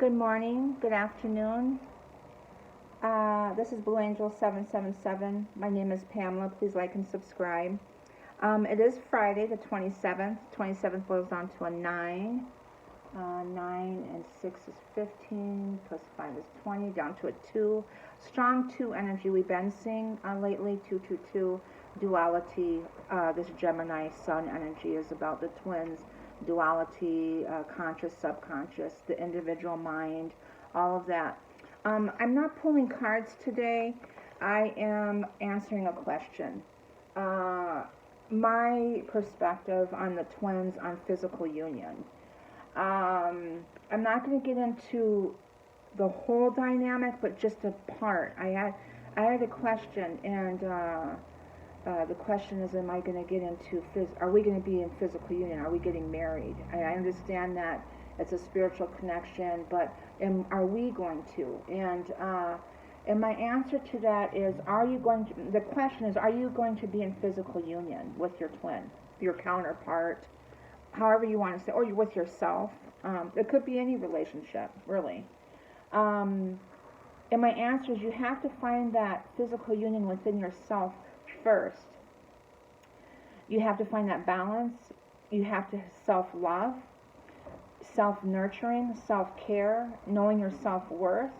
Good morning, good afternoon. This is Blue Angel 777. My name is Pamela. Please like and subscribe. It is Friday, the 27th. 27th boils down to a 9. 9 and 6 is 15, plus 5 is 20, down to a 2. Strong 2 energy we've been seeing lately, 222. Duality, this Gemini Sun energy is about the twins. Duality, conscious, subconscious, the individual mind, all of that. I'm not pulling cards today. I am answering a question. My perspective on the twins on physical union. I'm not going to get into the whole dynamic, but just a part. I had a question, and the question is, am I going to get into, are we going to be in physical union? Are we getting married? I understand that it's a spiritual connection, but are we going to? And my answer to that is, the question is, are you going to be in physical union with your twin, your counterpart, however you want to say, or you're with yourself? It could be any relationship, really. And my answer is, you have to find that physical union within yourself first. You have to find that balance. You have to self-love, self-nurturing, self-care, knowing your self-worth,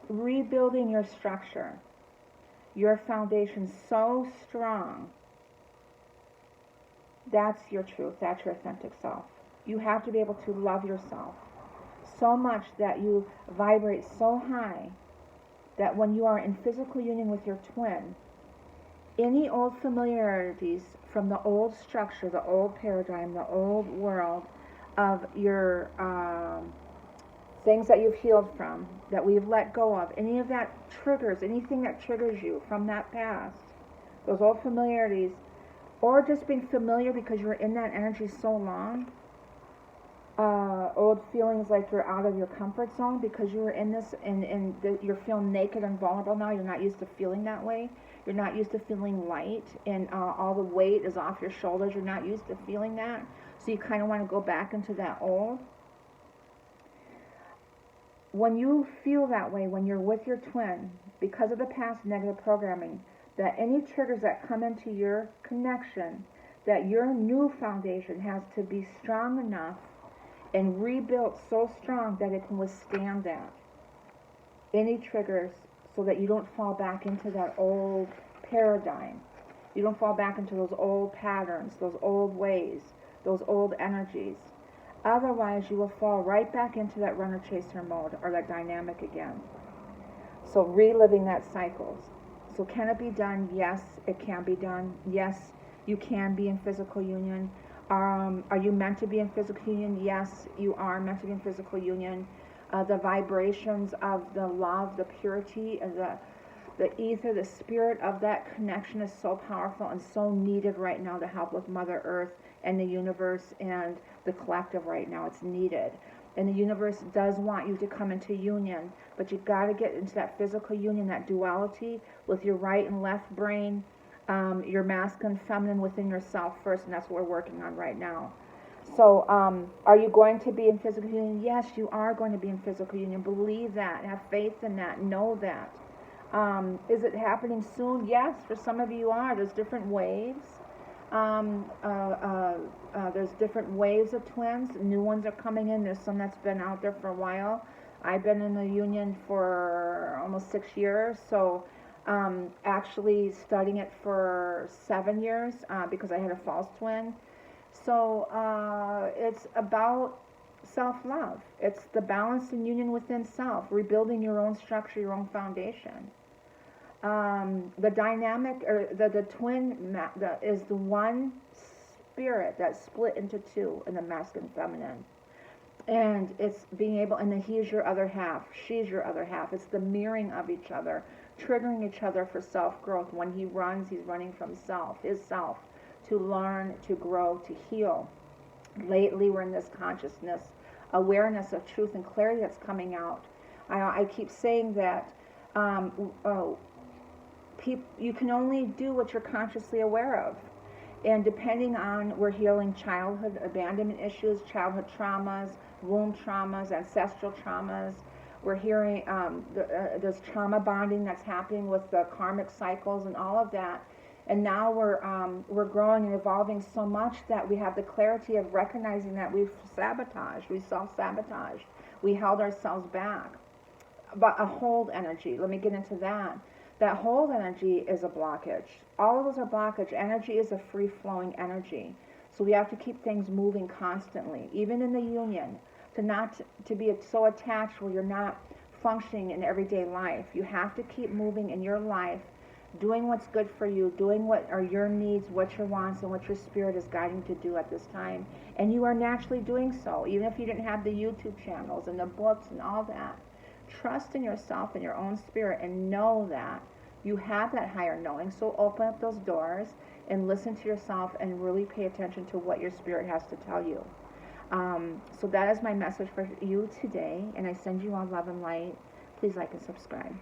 rebuilding your structure, your foundation so strong. That's your truth. That's your authentic self. You have to be able to love yourself so much that you vibrate so high that when you are in physical union with your twin, any old familiarities from the old structure, the old paradigm, the old world of your things that you've healed from, that we've let go of, any of that triggers, anything that triggers you from that past, those old familiarities, or just being familiar because you're in that energy so long, old feelings like you're out of your comfort zone because you were in this, and you're feeling naked and vulnerable now. You're not used to feeling that way. You're not used to feeling light, and all the weight is off your shoulders. You're not used to feeling that, so you kind of want to go back into that old. When you feel that way, when you're with your twin, because of the past negative programming, that any triggers that come into your connection, that your new foundation has to be strong enough and rebuilt so strong that it can withstand that. Any triggers, so that you don't fall back into that old paradigm. You don't fall back into those old patterns, those old ways, those old energies. Otherwise, you will fall right back into that runner-chaser mode or that dynamic again. So reliving that cycles. So can it be done? Yes, it can be done. Yes, you can be in physical union. Are you meant to be in physical union? Yes, you are meant to be in physical union. The vibrations of the love, the purity, and the ether, the spirit of that connection is so powerful and so needed right now to help with Mother Earth and the universe and the collective right now. It's needed. And the universe does want you to come into union, but you've got to get into that physical union, that duality with your right and left brain, your masculine, feminine within yourself first, and that's what we're working on right now. So, are you going to be in physical union? Yes, you are going to be in physical union. Believe that. Have faith in that. Know that. Is it happening soon? Yes, for some of you are. There's different waves. There's different waves of twins. New ones are coming in. There's some that's been out there for a while. I've been in the union for almost 6 years, so actually studying it for 7 years because I had a false twin. So it's about self-love. It's the balance and union within self, rebuilding your own structure, your own foundation. The dynamic, or the twin is the one spirit that's split into two in the masculine feminine. And it's being able, and then he's your other half, she's your other half. It's the mirroring of each other, triggering each other for self-growth. When he runs, he's running from self, his self, to learn, to grow, to heal. Lately, we're in this consciousness, awareness of truth and clarity that's coming out. I keep saying that you can only do what you're consciously aware of. And depending on, we're healing childhood abandonment issues, childhood traumas, womb traumas, ancestral traumas. We're hearing there's trauma bonding that's happening with the karmic cycles and all of that. And now we're growing and evolving so much that we have the clarity of recognizing that we've sabotaged, we self-sabotaged, we held ourselves back. But a hold energy, let me get into that. That hold energy is a blockage. All of those are blockage. Energy is a free-flowing energy. So we have to keep things moving constantly, even in the union, to be so attached where you're not functioning in everyday life. You have to keep moving in your life, doing what's good for you, doing what are your needs, what your wants, and what your spirit is guiding to do at this time. And you are naturally doing so, even if you didn't have the YouTube channels and the books and all that. Trust in yourself and your own spirit and know that you have that higher knowing. So open up those doors and listen to yourself and really pay attention to what your spirit has to tell you. So that is my message for you today, and I send you all love and light. Please like and subscribe.